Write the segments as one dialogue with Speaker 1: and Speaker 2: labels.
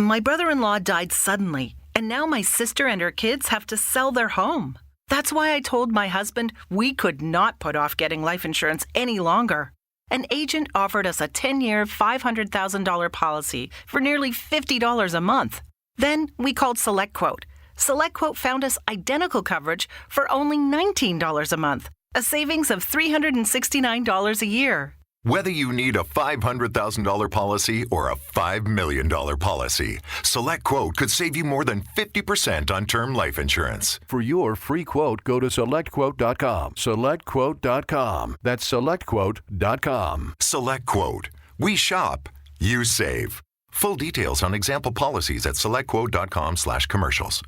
Speaker 1: My brother-in-law died suddenly, and now my sister and her kids have to sell their home. That's why I told my husband we could not put off getting life insurance any longer. An agent offered us a 10-year, $500,000 policy for nearly $50 a month. Then we called SelectQuote. SelectQuote found us identical coverage for only $19 a month, a savings of $369 a year.
Speaker 2: Whether you need a $500,000 policy or a $5 million policy, SelectQuote could save you more than 50% on term life insurance.
Speaker 3: For your free quote, go to SelectQuote.com. SelectQuote.com. That's SelectQuote.com.
Speaker 2: SelectQuote. We shop. You save. Full details on example policies at SelectQuote.com/commercials.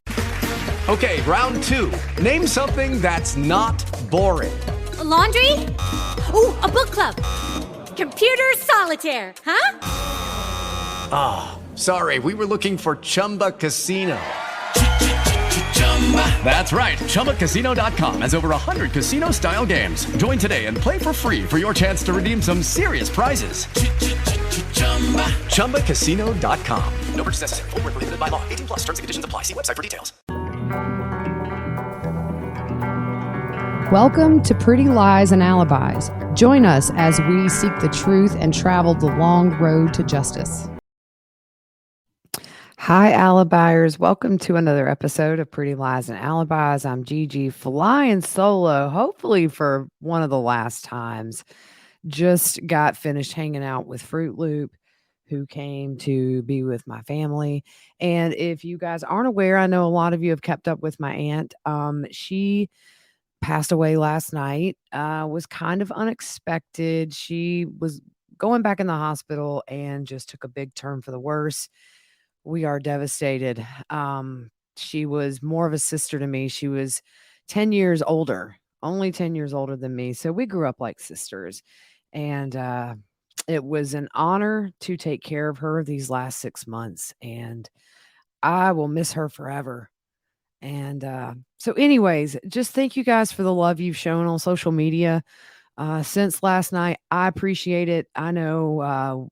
Speaker 4: Okay, round two. Name something that's not boring.
Speaker 5: A laundry? Ooh, a book club. Computer solitaire, huh?
Speaker 4: Ah, sorry, we were looking for Chumba Casino. That's right, ChumbaCasino.com has over 100 casino-style games. Join today and play for free for your chance to redeem some serious prizes. ChumbaCasino.com. No purchase necessary. Void where prohibited by law. 18+. Terms and conditions apply. See website for details.
Speaker 6: Welcome to Pretty Lies and Alibis. Join us as we seek the truth and travel the long road to justice. Hi, Alibiers. Welcome to another episode of Pretty Lies and Alibis. I'm GiGi, flying solo, hopefully for one of the last times. Just got finished hanging out with Fruit Loop, who came to be with my family. And if you guys aren't aware, I know a lot of you have kept up with my aunt. She passed away last night. Was kind of unexpected. She was going back in the hospital and just took a big turn for the worse. We are devastated. She was more of a sister to me. She was 10 years older, only 10 years older than me. So we grew up like sisters. And it was an honor to take care of her these last 6 months. And I will miss her forever. And so anyways, just thank you guys for the love you've shown on social media since last night. I appreciate it. I know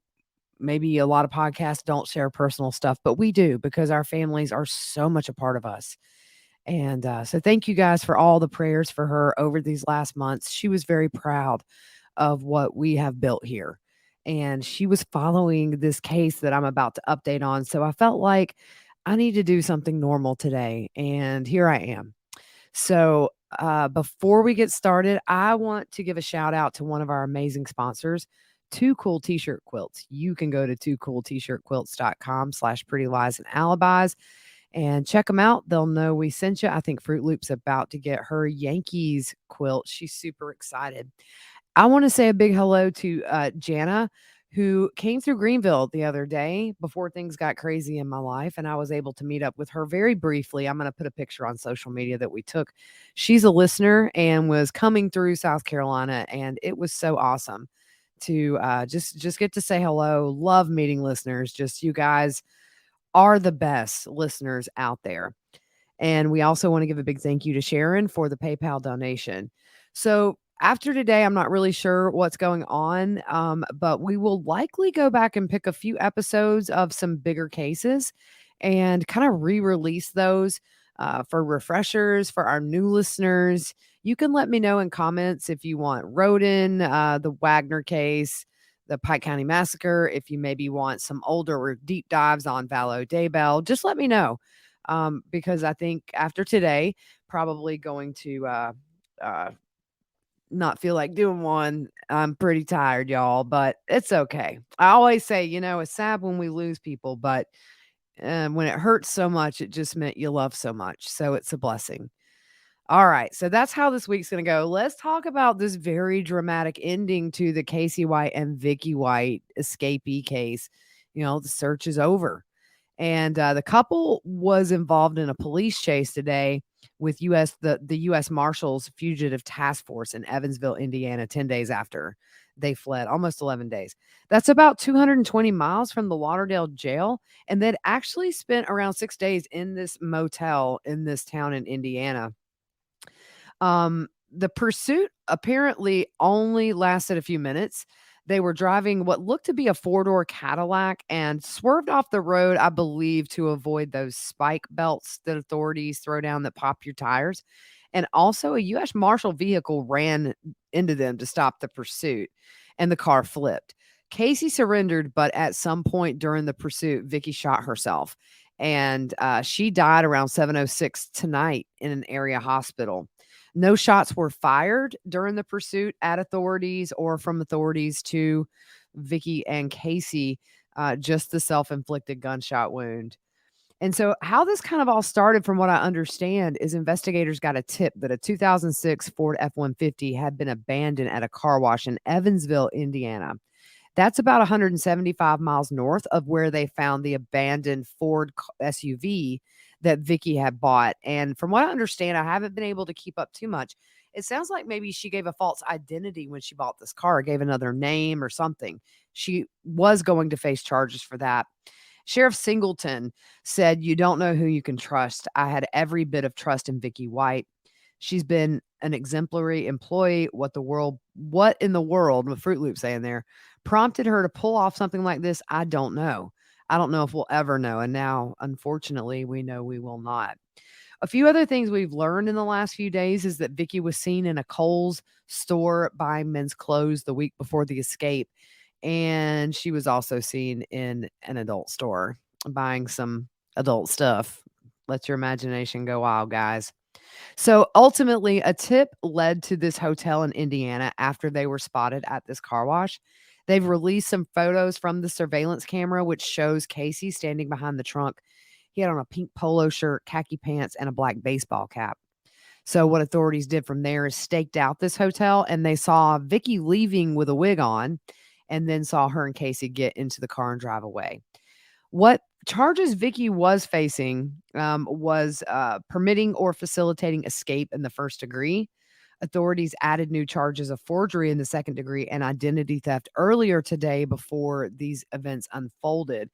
Speaker 6: maybe a lot of podcasts don't share personal stuff, but we do because our families are so much a part of us. And so thank you guys for all the prayers for her over these last months. She was very proud of what we have built here. And she was following this case that I'm about to update on. So I felt like I need to do something normal today. And here I am. So before we get started, I want to give a shout out to one of our amazing sponsors, Too Cool T-Shirt Quilts. You can go to toocooltshirtquilts.com/prettyliesandalibis and check them out. They'll know we sent you. I think Fruit Loop's about to get her Yankees quilt. She's super excited. I want to say a big hello to Jana, who came through Greenville the other day before things got crazy in my life. And I was able to meet up with her very briefly. I'm going to put a picture on social media that we took. She's a listener and was coming through South Carolina. And it was so awesome to just get to say hello. Love meeting listeners. Just you guys are the best listeners out there. And we also want to give a big thank you to Sharon for the PayPal donation. So after today, I'm not really sure what's going on, but we will likely go back and pick a few episodes of some bigger cases and kind of re-release those for refreshers for our new listeners. You can let me know in comments if you want Roden, the Wagner case, the Pike County Massacre, if you maybe want some older or deep dives on Vallow Daybell. Just let me know because I think after today, probably going to not feel like doing one. I'm pretty tired, y'all, but it's okay. I always say, it's sad when we lose people, but when it hurts so much, it just meant you love so much. So it's a blessing. All right. So that's how this week's going to go. Let's talk about this very dramatic ending to the Casey White and Vicky White escapee case. The search is over. And the couple was involved in a police chase today with the U.S. Marshals Fugitive Task Force in Evansville, Indiana, 10 days after they fled, almost 11 days. That's about 220 miles from the Lauderdale jail. And they'd actually spent around 6 days in this motel in this town in Indiana. The pursuit apparently only lasted a few minutes. They were driving what looked to be a four-door Cadillac and swerved off the road, I believe, to avoid those spike belts that authorities throw down that pop your tires. And also, a U.S. Marshal vehicle ran into them to stop the pursuit, and the car flipped. Casey surrendered, but at some point during the pursuit, Vicky shot herself, and she died around 7:06 tonight in an area hospital. No shots were fired during the pursuit at authorities or from authorities to Vicky and Casey, just the self-inflicted gunshot wound. And so, how this kind of all started, from what I understand, is investigators got a tip that a 2006 Ford F-150 had been abandoned at a car wash in Evansville, Indiana. That's about 175 miles north of where they found the abandoned Ford SUV that Vicky had bought. And from what I understand, I haven't been able to keep up too much. It sounds like maybe she gave a false identity when she bought this car, gave another name or something. She was going to face charges for that. Sheriff Singleton said, "You don't know who you can trust. I had every bit of trust in Vicky White. She's been an exemplary employee. What in the world, with Fruit Loop saying there, prompted her to pull off something like this? I don't know. I don't know if we'll ever know. And now, unfortunately, we know we will not." A few other things we've learned in the last few days is that Vicky was seen in a Kohl's store buying men's clothes the week before the escape. And she was also seen in an adult store buying some adult stuff. Let your imagination go wild, guys. So ultimately, a tip led to this hotel in Indiana after they were spotted at this car wash. They've released some photos from the surveillance camera, which shows Casey standing behind the trunk. He had on a pink polo shirt, khaki pants, and a black baseball cap. So what authorities did from there is staked out this hotel, and they saw Vicky leaving with a wig on, and then saw her and Casey get into the car and drive away. What charges Vicky was facing was permitting or facilitating escape in the first degree. Authorities added new charges of forgery in the second degree and identity theft earlier today before these events unfolded.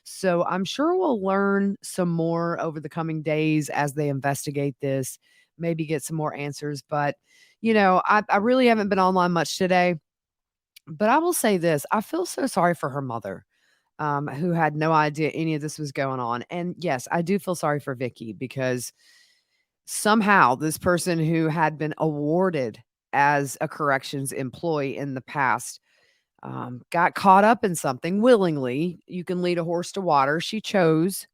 Speaker 6: So I'm sure we'll learn some more over the coming days as they investigate this, maybe get some more answers. But, I really haven't been online much today. But I will say this, I feel so sorry for her mother, who had no idea any of this was going on. And yes, I do feel sorry for Vicky because somehow this person who had been awarded as a corrections employee in the past got caught up in something willingly. You can lead a horse to water. She chose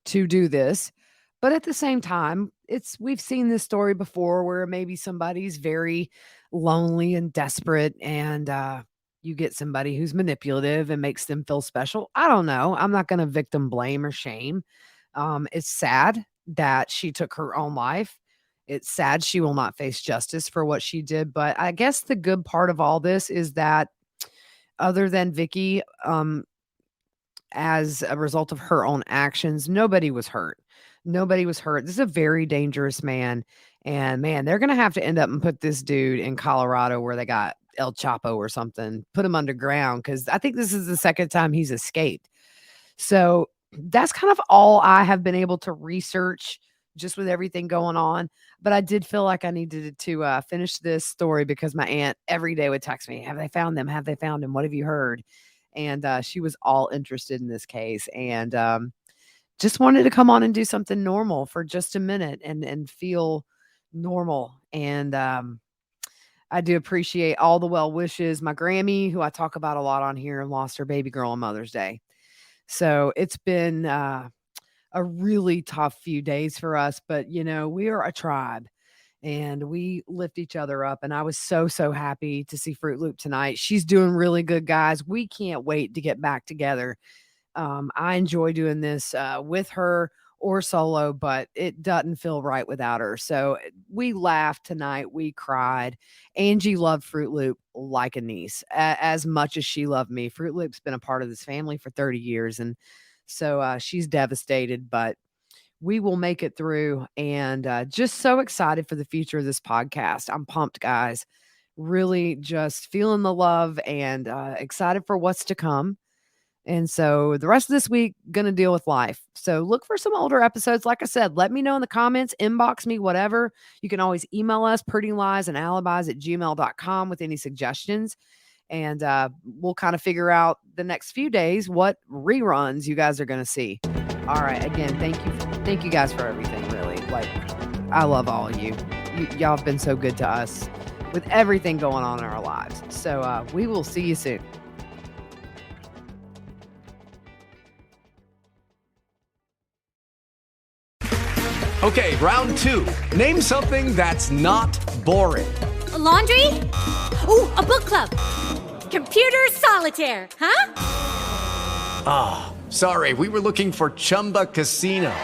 Speaker 6: to do this. But at the same time, we've seen this story before where maybe somebody's very lonely and desperate, and you get somebody who's manipulative and makes them feel special. I don't know. I'm not going to victim blame or shame. It's sad that she took her own life. It's sad she will not face justice for what she did. But I guess the good part of all this is that other than Vicky, as a result of her own actions, nobody was hurt. Nobody was hurt. This is a very dangerous man. And man, they're going to have to end up and put this dude in Colorado where they got El Chapo or something, put him underground, because I think this is the second time he's escaped. So that's kind of all I have been able to research just with everything going on. But I did feel like I needed to finish this story because my aunt every day would text me, "Have they found them? Have they found him? What have you heard?" And she was all interested in this case. And just wanted to come on and do something normal for just a minute and feel normal. And I do appreciate all the well wishes. My Grammy, who I talk about a lot on here, lost her baby girl on Mother's Day. So it's been a really tough few days for us, but we are a tribe and we lift each other up. And I was so, so happy to see Fruit Loop tonight. She's doing really good, guys. We can't wait to get back together. I enjoy doing this with her or solo, but it doesn't feel right without her. So we laughed tonight. We cried. Angie loved Fruit Loop like a niece, as much as she loved me. Fruit Loop's been a part of this family for 30 years. And so she's devastated, but we will make it through. And just so excited for the future of this podcast. I'm pumped, guys. Really just feeling the love and excited for what's to come. And so the rest of this week, going to deal with life. So look for some older episodes. Like I said, let me know in the comments, inbox me, whatever. You can always email us, prettyliesandalibis@gmail.com with any suggestions. And we'll kind of figure out the next few days what reruns you guys are going to see. All right. Again, thank you guys for everything, really. Like, I love all of you. Y'all have been so good to us with everything going on in our lives. So we will see you soon.
Speaker 4: Okay, round 2. Name something that's not boring.
Speaker 5: A laundry? Ooh, a book club. Computer solitaire, huh?
Speaker 4: Sorry, we were looking for Chumba Casino.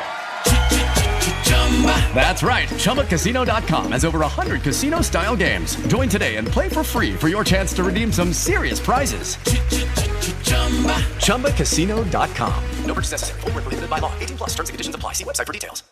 Speaker 4: That's right. ChumbaCasino.com has over 100 casino-style games. Join today and play for free for your chance to redeem some serious prizes. ChumbaCasino.com. No purchase necessary. Void where prohibited by law. 18+ terms and conditions apply. See website for details.